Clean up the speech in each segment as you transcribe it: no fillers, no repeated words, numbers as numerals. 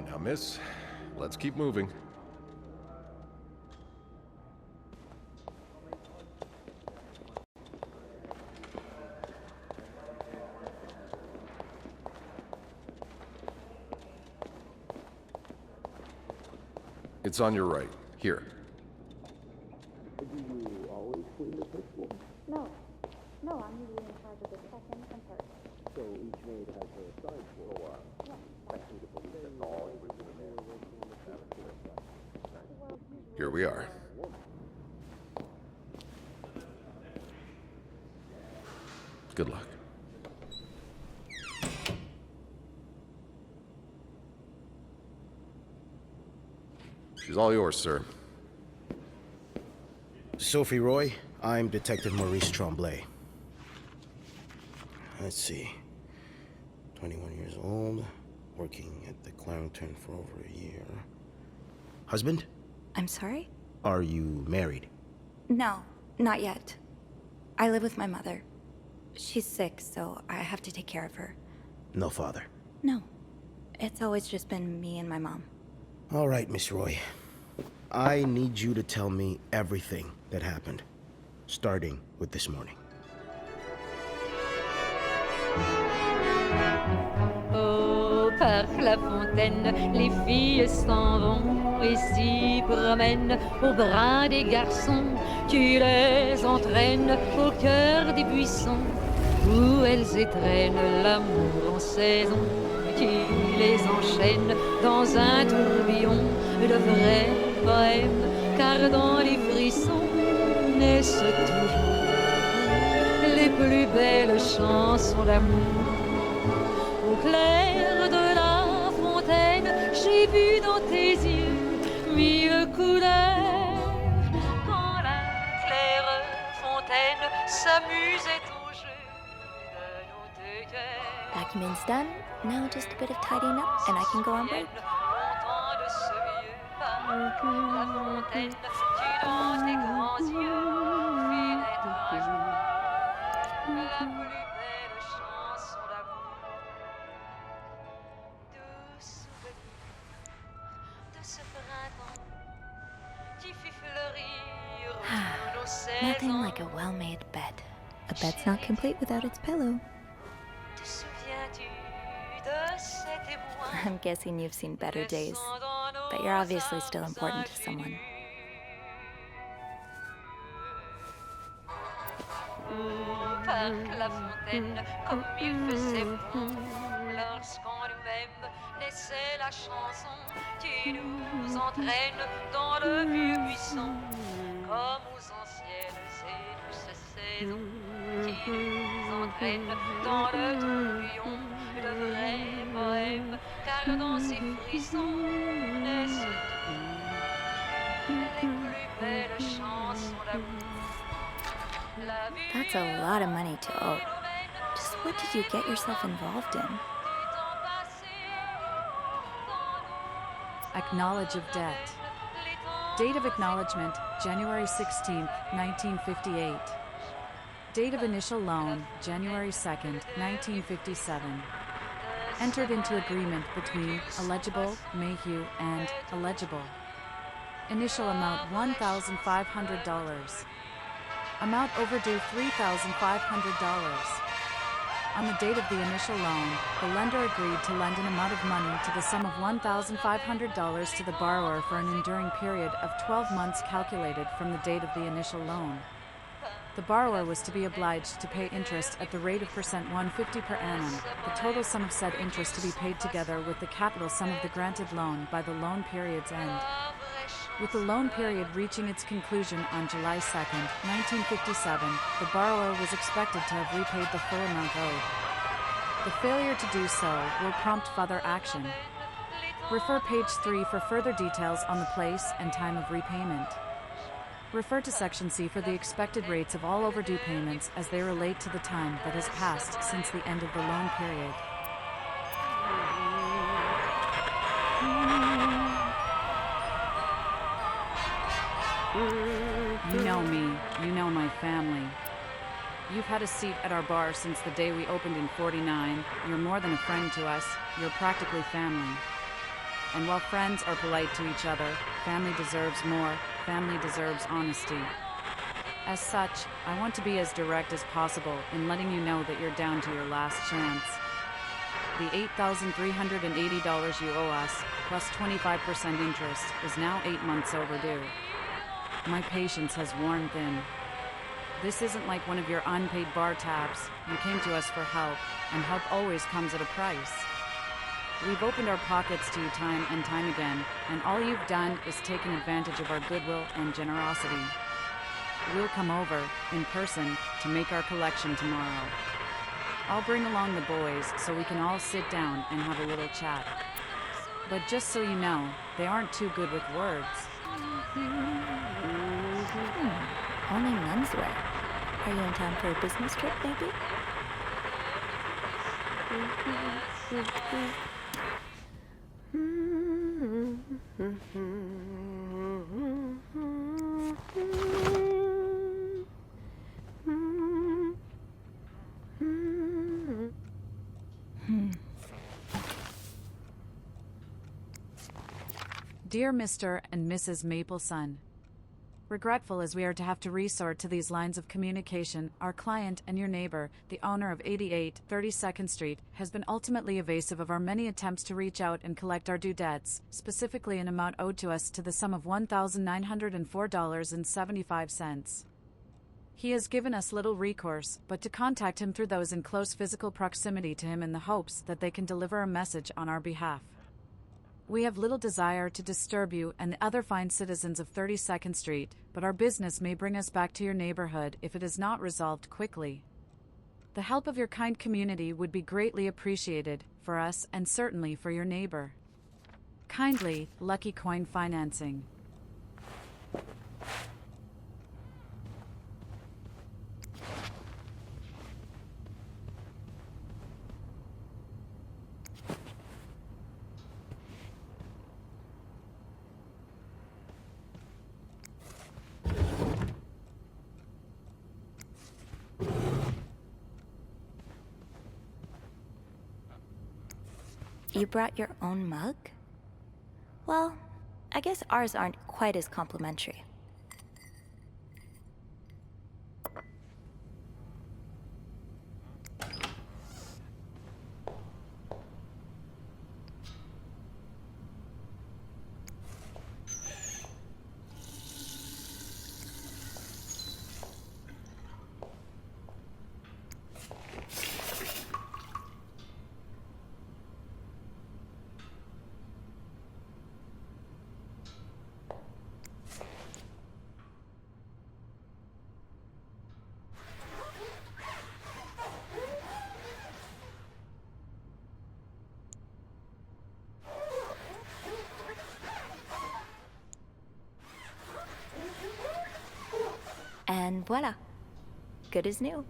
now, miss. Let's keep moving. It's on your right. Here. Do you always clean the first floor? No. No, I'm usually in charge of the second and third. So each maid has a side floor? Yeah. That's me to believe that's all you were doing there. Here we are. Good luck. She's all yours, sir. Sophie Roy, I'm Detective Maurice Tremblay. Let's see. 21 years old, working at the Clarendon for over a year. Husband? I'm sorry? Are you married? No, not yet. I live with my mother. She's sick, so I have to take care of her. No father? No. It's always just been me and my mom. All right, Miss Roy. I need you to tell me everything that happened, starting with this morning. Au parc La Fontaine, les filles s'en vont et s'y promènent au bras des garçons. Tu les entraînes au cœur des buissons où elles étrennent l'amour en saison. Tu les enchaînes dans un tourbillon de vrais poèmes, car dans les frissons naissent toujours les plus belles chansons d'amour. Au clair de la fontaine, j'ai vu dans tes yeux mille couleurs. Quand la claire fontaine s'amusait au jeu de nos deux cœurs. Vacuuming's done. Now just a bit of tidying up and I can go on break. Longtemps de ce vieux parc, la fontaine, tu dans tes grands yeux, filait un jour la plus belle chanson d'amour. Doux souvenir de ce printemps qui fit fleurir tous nos saisons. Nothing like a well-made bed. A bed's not complete without its pillow. Te souviens-tu de cet émoi? I'm guessing you've seen better days, but you're obviously still important to someone. Au parc La Fontaine, comme il faisait bon, lorsqu'on nous aime, naissait la chanson. Tu nous entraînes dans le vieux buisson, comme aux anciennes et douces saisons. Tu nous entraînes dans le tourbillon de vrais poèmes, car dans ces frissons naissent les plus belles chansons d'amour. That's a lot of money to owe. Just what did you get yourself involved in? Acknowledge of debt. Date of acknowledgement, January 16th, 1958. Date of initial loan, January 2nd, 1957. Entered into agreement between illegible, Mayhew, and illegible. Initial amount $1,500. Amount overdue $3,500. On the date of the initial loan, the lender agreed to lend an amount of money to the sum of $1,500 to the borrower for an enduring period of 12 months calculated from the date of the initial loan. The borrower was to be obliged to pay interest at the rate of %150 per annum, the total sum of said interest to be paid together with the capital sum of the granted loan by the loan period's end. With the loan period reaching its conclusion on July 2nd, 1957, the borrower was expected to have repaid the full amount owed. The failure to do so will prompt further action. Refer page 3 for further details on the place and time of repayment. Refer to Section C for the expected rates of all overdue payments as they relate to the time that has passed since the end of the loan period. You know me, you know my family. You've had a seat at our bar since the day we opened in '49. You're more than a friend to us, you're practically family. and while friends are polite to each other, family deserves more. Family deserves honesty. As such, I want to be as direct as possible in letting you know that you're down to your last chance. The $8,380 you owe us, plus 25% interest, is now 8 months overdue. My patience has worn thin. This isn't like one of your unpaid bar tabs. You came to us for help, and help always comes at a price. We've opened our pockets to you time and time again, and all you've done is taken advantage of our goodwill and generosity. We'll come over, in person, to make our collection tomorrow. I'll bring along the boys so we can all sit down and have a little chat. But just so you know, they aren't too good with words. Only menswear. Are you in town for a business trip, maybe? Dear Mr. and Mrs. Mapleson, regretful as we are to have to resort to these lines of communication, our client and your neighbor, the owner of 88 32nd Street, has been ultimately evasive of our many attempts to reach out and collect our due debts, specifically an amount owed to us to the sum of $1,904.75. He has given us little recourse, but to contact him through those in close physical proximity to him in the hopes that they can deliver a message on our behalf. We have little desire to disturb you and the other fine citizens of 32nd Street, but our business may bring us back to your neighborhood if it is not resolved quickly. The help of your kind community would be greatly appreciated, for us and certainly for your neighbor. Kindly, Lucky Coin Financing. You brought your own mug? Well, I guess ours aren't quite as complimentary. And voila, good as new.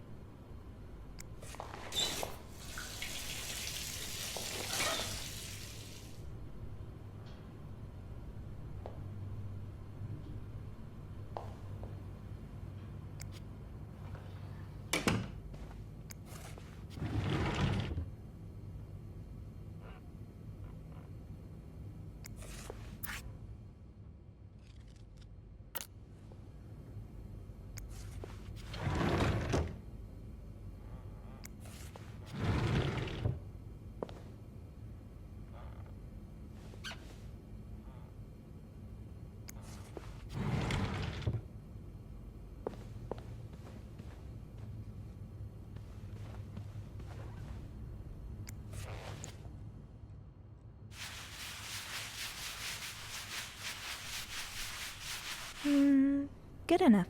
Good enough.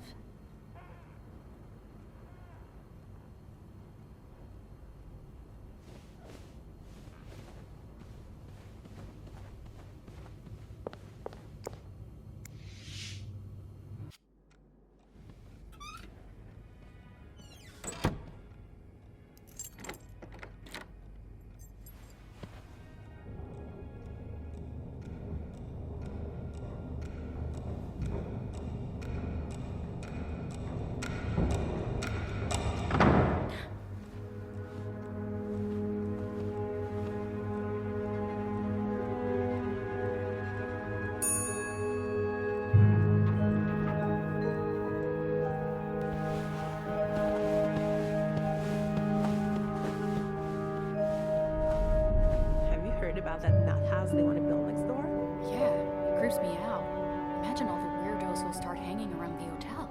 imagine all the weirdos who'll start hanging around the hotel.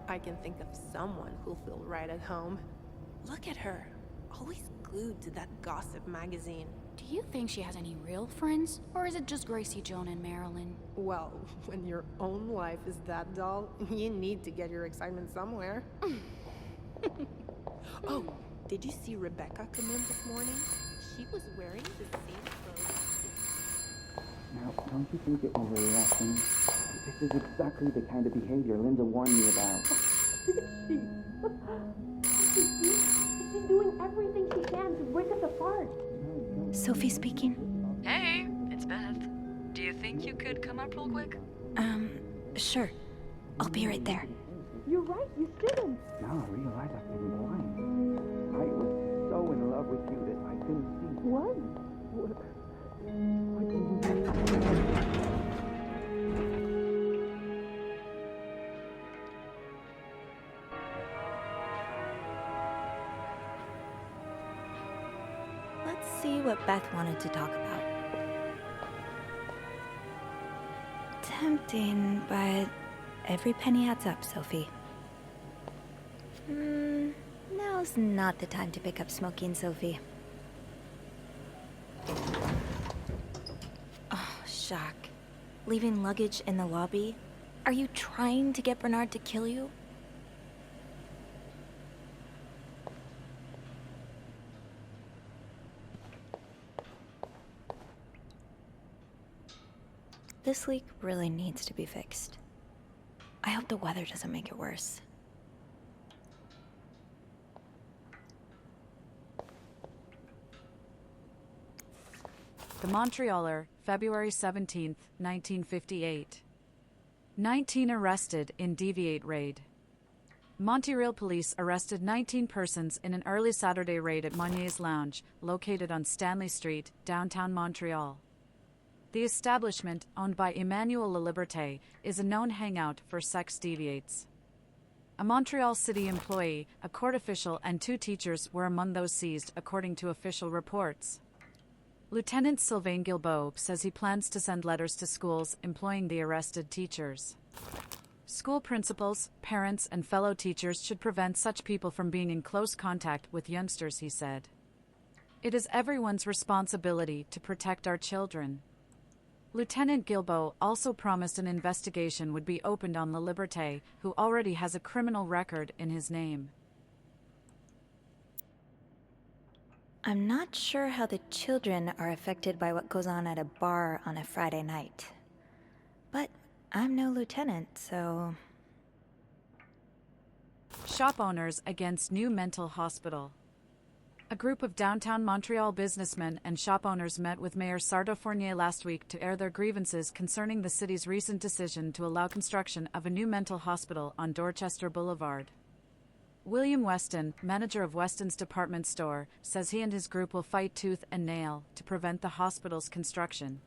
I can think of someone who'll feel right at home. Look at her, always glued to that gossip magazine. Do you think she has any real friends? Or is it just Gracie, Joan, and Marilyn? Well, when your own life is that dull, you need to get your excitement somewhere. Oh, did you see Rebecca come in this morning? She was wearing the same clothes. Now, don't you think you're overreacting? This is exactly the kind of behavior Linda warned me about. She's doing everything she can to break us apart. Sophie speaking. Hey, it's Beth. Do you think you could come up real quick? Sure. I'll be right there. You're right, you shouldn't. Now I realize I've been blind. I was so in love with you that I couldn't see. What? What did you do? Let's see what Beth wanted to talk about. Tempting, but every penny adds up, Sophie. Now's not the time to pick up smoking, Sophie. Oh, shock. Leaving luggage in the lobby? Are you trying to get Bernard to kill you? This leak really needs to be fixed. I hope the weather doesn't make it worse. The Montrealer, February 17, 1958. 19 arrested in Deviate raid. Montreal police arrested 19 persons in an early Saturday raid at Monier's Lounge, located on Stanley Street, downtown Montreal. The establishment, owned by Emmanuel Laliberté, is a known hangout for sex deviates. A Montreal city employee, a court official, and 2 teachers were among those seized, according to official reports. Lieutenant Sylvain Guilbeault says he plans to send letters to schools employing the arrested teachers. School principals, parents, and fellow teachers should prevent such people from being in close contact with youngsters, he said. It is everyone's responsibility to protect our children. Lieutenant Guilbeault also promised an investigation would be opened on Laliberté, who already has a criminal record in his name. I'm not sure how the children are affected by what goes on at a bar on a Friday night. But I'm no lieutenant, so... Shop owners against new mental hospital. A group of downtown Montreal businessmen and shop owners met with Mayor Sardo Fournier last week to air their grievances concerning the city's recent decision to allow construction of a new mental hospital on Dorchester Boulevard. William Weston, manager of Weston's department store, says he and his group will fight tooth and nail to prevent the hospital's construction.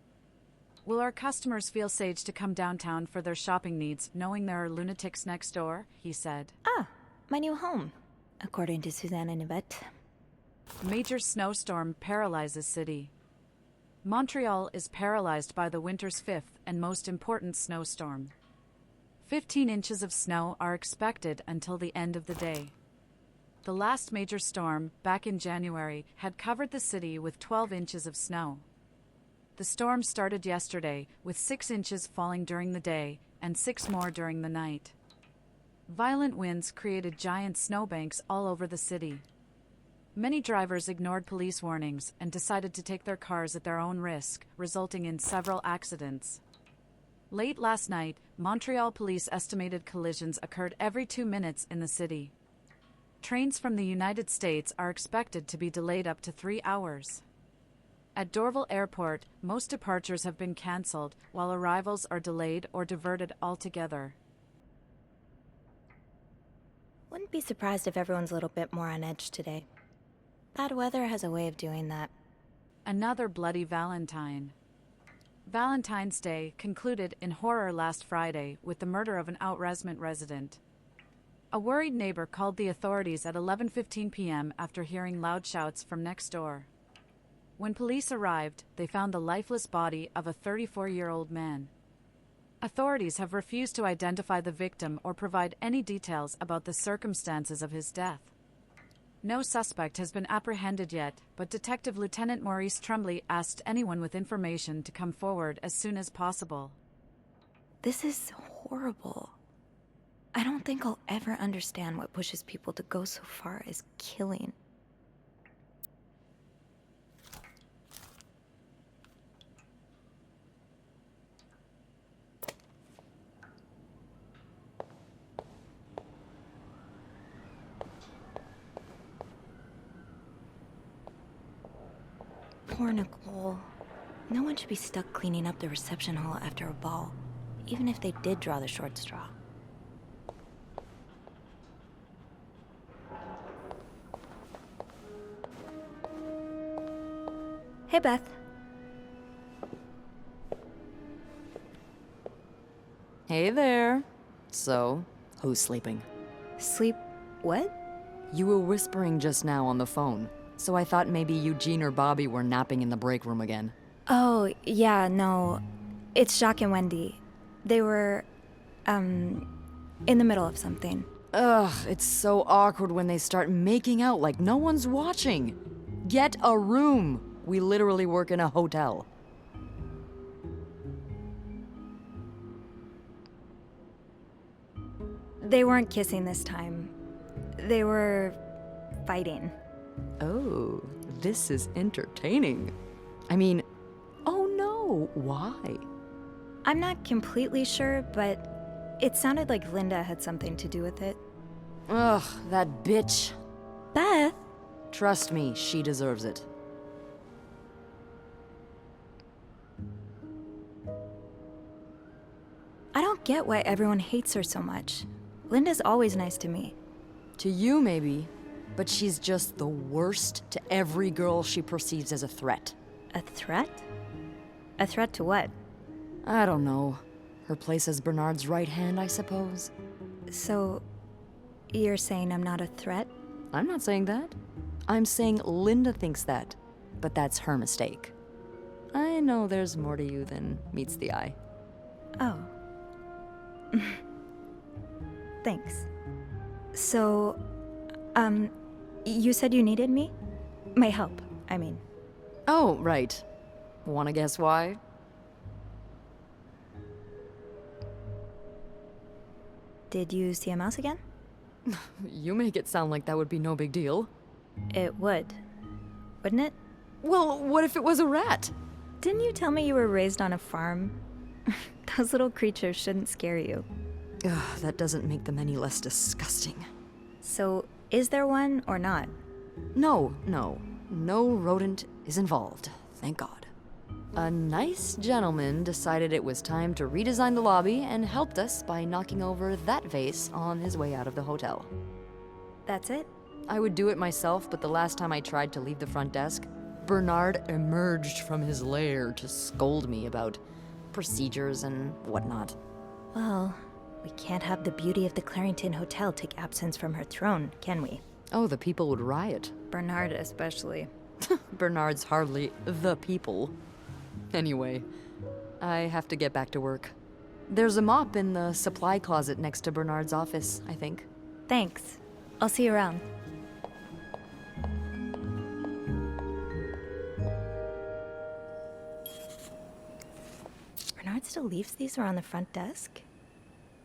Will our customers feel safe to come downtown for their shopping needs, knowing there are lunatics next door? He said. Ah, my new home, according to Suzanne and Yvette. Major snowstorm paralyzes city. Montreal is paralyzed by the winter's 5th and most important snowstorm. 15 inches of snow are expected until the end of the day. The last major storm, back in January, had covered the city with 12 inches of snow. The storm started yesterday, with 6 inches falling during the day and 6 more during the night. Violent winds created giant snowbanks all over the city. Many drivers ignored police warnings and decided to take their cars at their own risk, resulting in several accidents. Late last night, Montreal police estimated collisions occurred every 2 minutes in the city. Trains from the United States are expected to be delayed up to 3 hours. At Dorval Airport, most departures have been cancelled, while arrivals are delayed or diverted altogether. Wouldn't be surprised if everyone's a little bit more on edge today. Bad weather has a way of doing that. Another bloody Valentine. Valentine's Day concluded in horror last Friday with the murder of an Outremont resident. A worried neighbor called the authorities at 11:15 p.m. after hearing loud shouts from next door. When police arrived, they found the lifeless body of a 34-year-old man. Authorities have refused to identify the victim or provide any details about the circumstances of his death. No suspect has been apprehended yet, but Detective Lieutenant Maurice Tremblay asked anyone with information to come forward as soon as possible. This is horrible. I don't think I'll ever understand what pushes people to go so far as killing. Poor Nicole. No one should be stuck cleaning up the reception hall after a ball, even if they did draw the short straw. Hey, Beth. Hey there. So, who's sleeping? Sleep what? You were whispering just now on the phone, so I thought maybe Eugene or Bobby were napping in the break room again. Oh, yeah, no. It's Jacques and Wendy. They were, in the middle of something. Ugh, it's so awkward when they start making out like no one's watching. Get a room. We literally work in a hotel. They weren't kissing this time. They were fighting. Oh, this is entertaining. I mean, oh no, why? I'm not completely sure, but it sounded like Linda had something to do with it. Ugh, that bitch. Beth? Trust me, she deserves it. I don't get why everyone hates her so much. Linda's always nice to me. To you, maybe, but she's just the worst to every girl she perceives as a threat. A threat? A threat to what? I don't know. Her place as Bernard's right hand, I suppose. So, you're saying I'm not a threat? I'm not saying that. I'm saying Linda thinks that, but that's her mistake. I know there's more to you than meets the eye. Oh. Thanks. So, you said you needed me? My help, I mean. Oh, right. Wanna guess why? Did you see a mouse again? You make it sound like that would be no big deal. It would. Wouldn't it? Well, what if it was a rat? Didn't you tell me you were raised on a farm? Those little creatures shouldn't scare you. Ugh, that doesn't make them any less disgusting. So, is there one or not? No. No rodent is involved, thank God. A nice gentleman decided it was time to redesign the lobby and helped us by knocking over that vase on his way out of the hotel. That's it? I would do it myself, but the last time I tried to leave the front desk, Bernard emerged from his lair to scold me about procedures and whatnot. Well, we can't have the beauty of the Clarington Hotel take absence from her throne, can we? Oh, the people would riot. Bernard especially. Bernard's hardly the people. Anyway, I have to get back to work. There's a mop in the supply closet next to Bernard's office, I think. Thanks. I'll see you around. Bernard still leaves these around the front desk?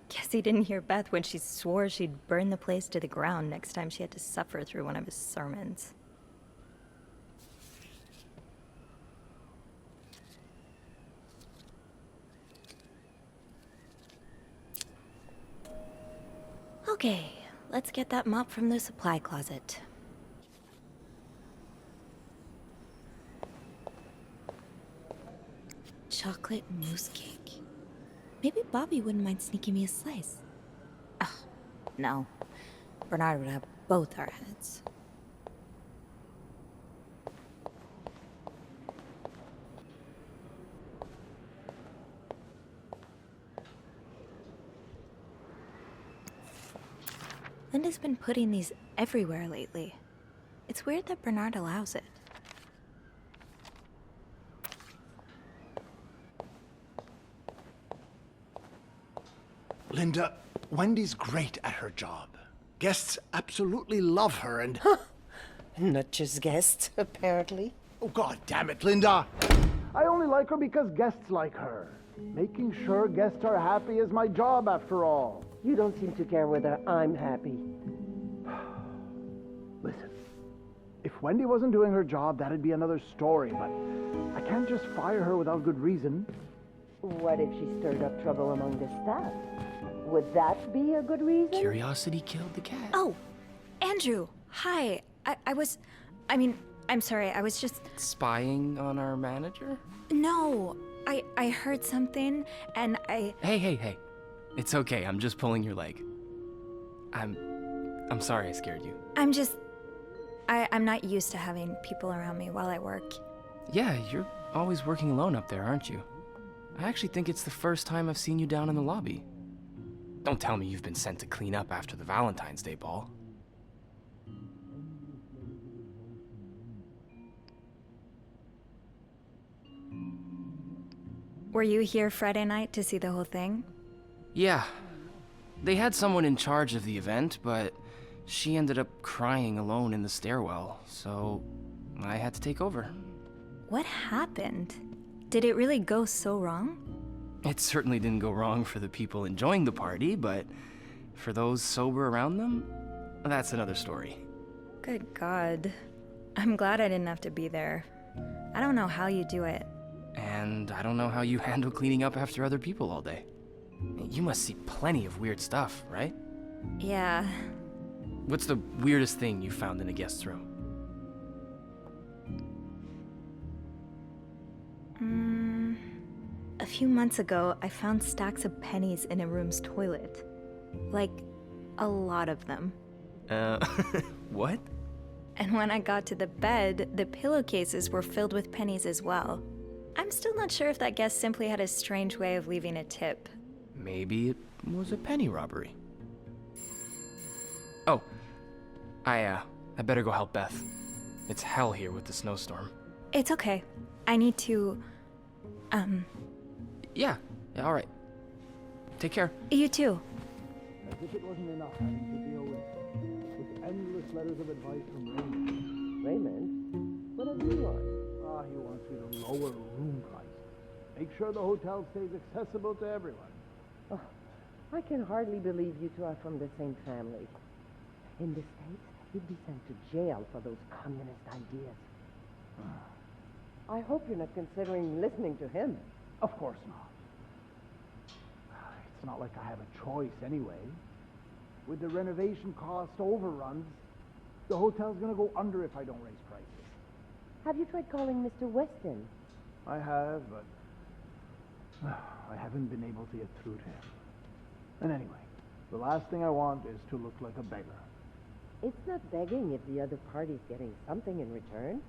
Guess he didn't hear Beth when she swore she'd burn the place to the ground next time she had to suffer through one of his sermons. Okay, let's get that mop from the supply closet. Chocolate mousse cake. Maybe Bobby wouldn't mind sneaking me a slice. Ugh, no. Bernard would have both our heads. Linda's been putting these everywhere lately. It's weird that Bernard allows it. Linda, Wendy's great at her job. Guests absolutely love her and... Not just guests, apparently. Oh, God damn it, Linda! I only like her because guests like her. Making sure guests are happy is my job, after all. You don't seem to care whether I'm happy. Listen, if Wendy wasn't doing her job, that'd be another story, but I can't just fire her without good reason. What if she stirred up trouble among the staff? Would that be a good reason? Curiosity killed the cat. Oh, Andrew, hi. I'm sorry, I was just... Spying on our manager? No, I heard something, and I... Hey. It's okay, I'm just pulling your leg. I'm sorry I scared you. I'm not used to having people around me while I work. Yeah, you're always working alone up there, aren't you? I actually think it's the first time I've seen you down in the lobby. Don't tell me you've been sent to clean up after the Valentine's Day ball. Were you here Friday night to see the whole thing? Yeah. They had someone in charge of the event, but she ended up crying alone in the stairwell, so I had to take over. What happened? Did it really go so wrong? It certainly didn't go wrong for the people enjoying the party, but for those sober around them, that's another story. Good God. I'm glad I didn't have to be there. I don't know how you do it. And I don't know how you handle cleaning up after other people all day. You must see plenty of weird stuff, right? Yeah. What's the weirdest thing you found in a guest's room? A few months ago, I found stacks of pennies in a room's toilet. Like, a lot of them. What? And when I got to the bed, the pillowcases were filled with pennies as well. I'm still not sure if that guest simply had a strange way of leaving a tip. Maybe it was a penny robbery. Oh, I better go help Beth. It's hell here with the snowstorm. It's okay. I need to, Yeah, all right. Take care. You too. As if it wasn't enough having to deal with endless letters of advice from Raymond. Raymond? What have you want? He wants me to lower room prices. Make sure the hotel stays accessible to everyone. Oh, I can hardly believe you two are from the same family. In the States, you'd be sent to jail for those communist ideas. I hope you're not considering listening to him. Of course not. It's not like I have a choice anyway. With the renovation cost overruns, the hotel's gonna go under if I don't raise prices. Have you tried calling Mr. Weston? I have, but I haven't been able to get through to him. And anyway, the last thing I want is to look like a beggar. It's not begging if the other party's getting something in return.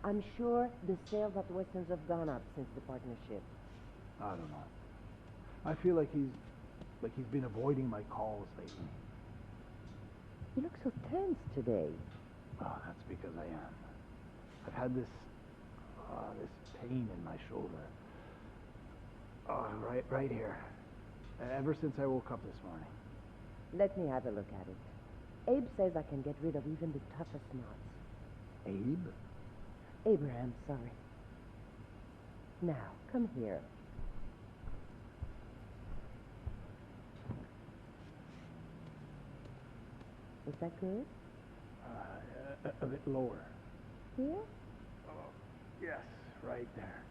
I'm sure the sales at Weston's have gone up since the partnership. I don't know. I feel like he's been avoiding my calls lately. You look so tense today. Oh, that's because I am. I've had this pain in my shoulder. Oh, right here. Ever since I woke up this morning. Let me have a look at it. Abe says I can get rid of even the toughest knots. Abe? Abraham, sorry. Now, come here. Is that good? A bit lower. Here? Oh, yes, right there.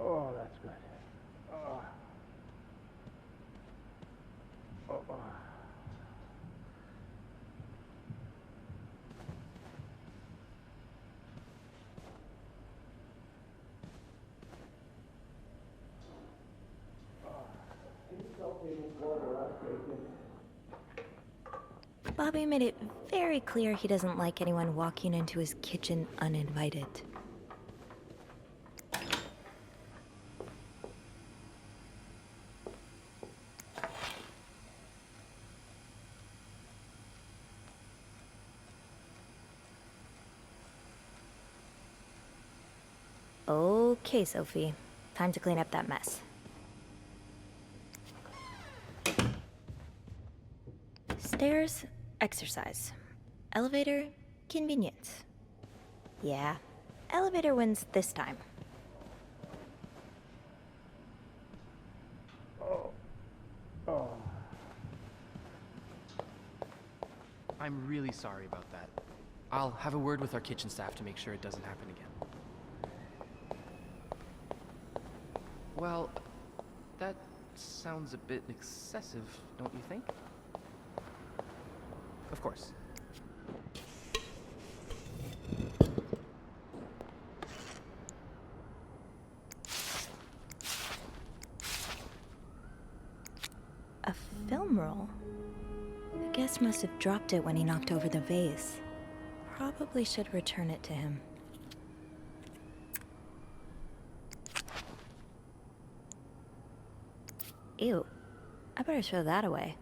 Oh, that's good. Oh. Oh. Bobby made it very clear he doesn't like anyone walking into his kitchen uninvited. Okay, Sophie. Time to clean up that mess. Stairs, exercise. Elevator, convenience. Yeah, elevator wins this time. I'm really sorry about that. I'll have a word with our kitchen staff to make sure it doesn't happen again. Well, that sounds a bit excessive, don't you think? Of course. A film roll? The guest must have dropped it when he knocked over the vase. Probably should return it to him. Ew. I better throw that away.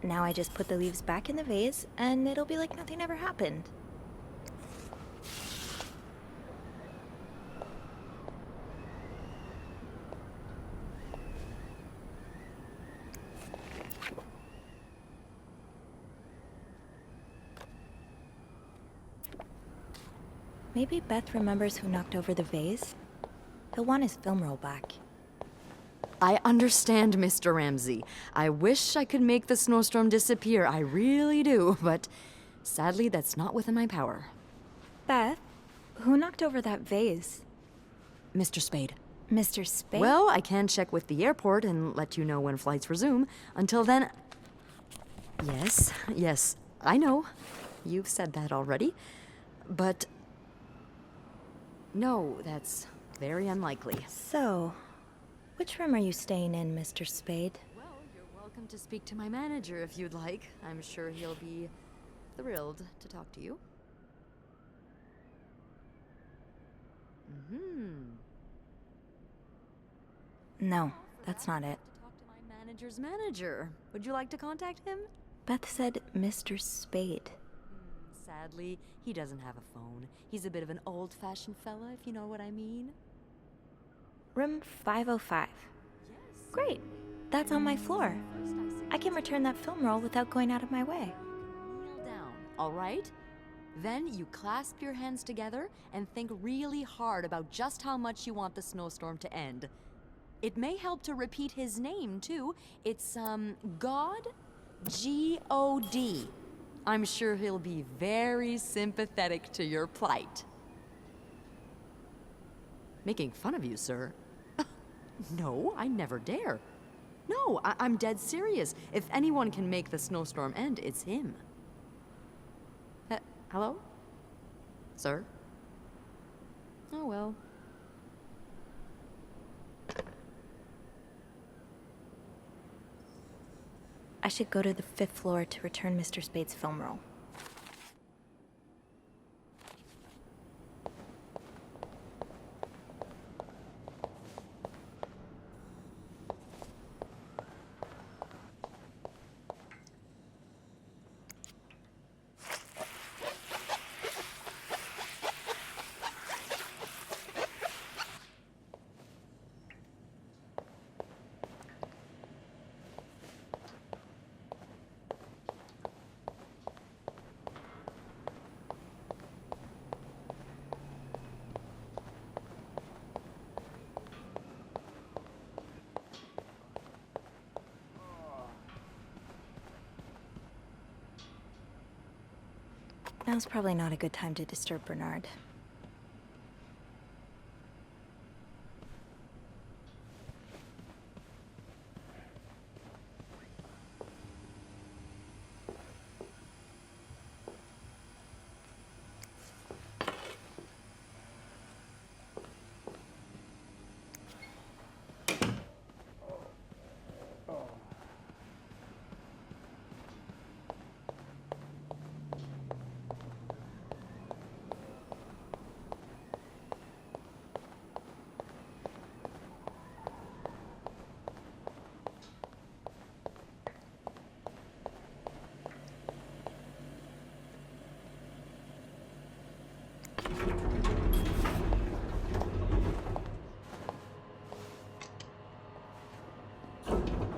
Now I just put the leaves back in the vase, and it'll be like nothing ever happened. Maybe Beth remembers who knocked over the vase. He'll want his film roll back. I understand, Mr. Ramsey. I wish I could make the snowstorm disappear. I really do, but sadly, that's not within my power. Beth, who knocked over that vase? Mr. Spade. Mr. Spade? Well, I can check with the airport and let you know when flights resume. Until then... Yes, I know. You've said that already. But... no, that's very unlikely. So, which room are you staying in, Mr. Spade? Well, you're welcome to speak to my manager if you'd like. I'm sure he'll be thrilled to talk to you. No, that's not it. To talk to my manager's manager. Would you like to contact him? Beth said Mr. Spade. Sadly, he doesn't have a phone. He's a bit of an old-fashioned fella, if you know what I mean. Room 505. Yes. Great. That's on my floor. I can return that film roll without going out of my way. Kneel down, all right? Then you clasp your hands together and think really hard about just how much you want the snowstorm to end. It may help to repeat his name, too. It's, God? G-O-D. I'm sure he'll be very sympathetic to your plight. Making fun of you, sir. No, I never dare. No, I'm dead serious. If anyone can make the snowstorm end, it's him. Hello? Sir? Oh, well. I should go to the 5th floor to return Mr. Spade's film roll. Now's probably not a good time to disturb Bernard.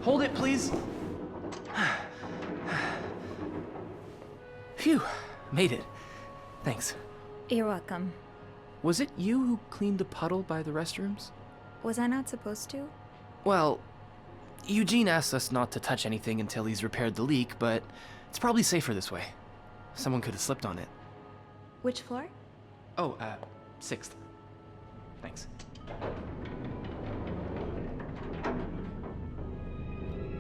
Hold it, please. Phew, made it. Thanks. You're welcome. Was it you who cleaned the puddle by the restrooms? Was I not supposed to? Well, Eugene asked us not to touch anything until he's repaired the leak, but it's probably safer this way. Someone could have slipped on it. Which floor? Oh, 6th. Thanks.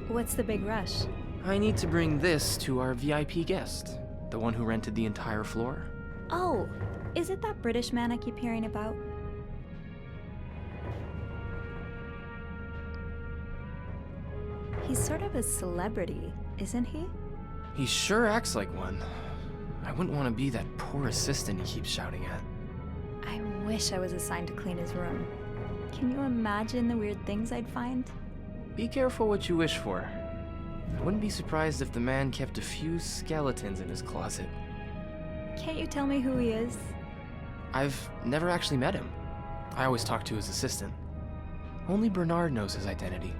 What's the big rush? I need to bring this to our VIP guest, the one who rented the entire floor. Oh, is it that British man I keep hearing about? He's sort of a celebrity, isn't he? He sure acts like one. I wouldn't want to be that poor assistant he keeps shouting at. I wish I was assigned to clean his room. Can you imagine the weird things I'd find? Be careful what you wish for. I wouldn't be surprised if the man kept a few skeletons in his closet. Can't you tell me who he is? I've never actually met him. I always talk to his assistant. Only Bernard knows his identity.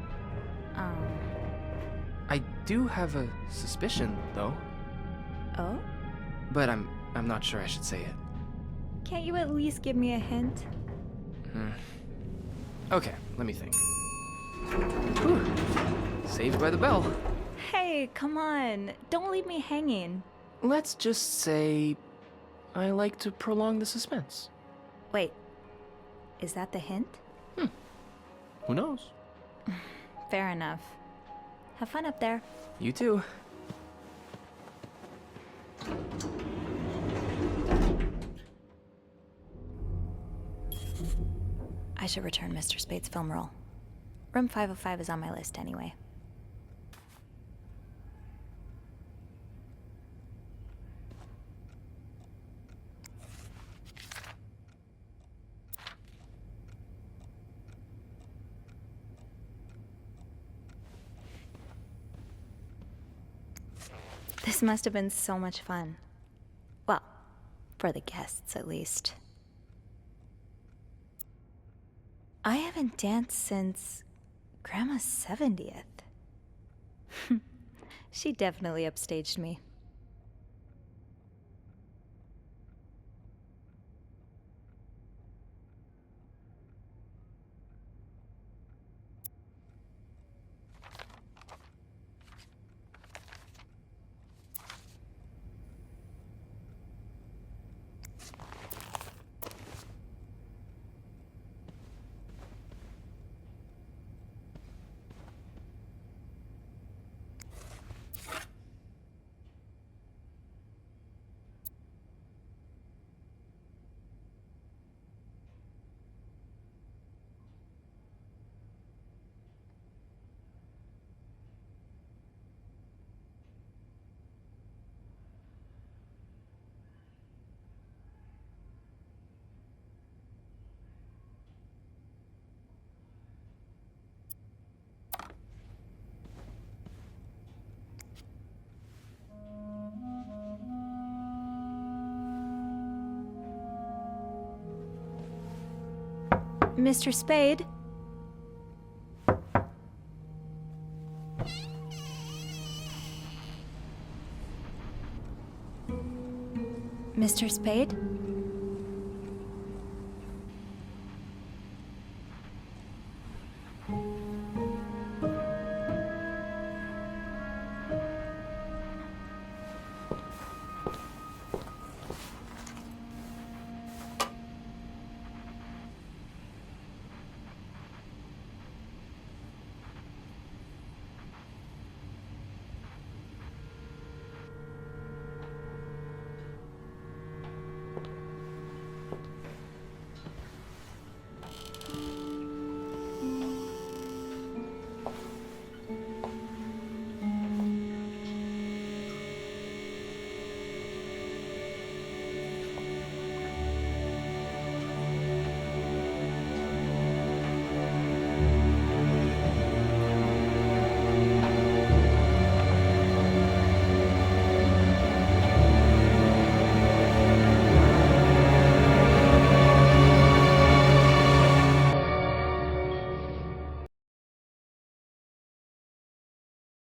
I do have a suspicion, though. Oh? But I'm not sure I should say it. Can't you at least give me a hint? Okay, let me think. Whew. Saved by the bell. Hey, come on. Don't leave me hanging. Let's just say I like to prolong the suspense. Wait. Is that the hint? Who knows? Fair enough. Have fun up there. You too. I should return Mr. Spade's film roll. Room 505 is on my list anyway. This must have been so much fun. Well, for the guests at least. I haven't danced since Grandma's 70th. She definitely upstaged me. Mr. Spade? Mr. Spade?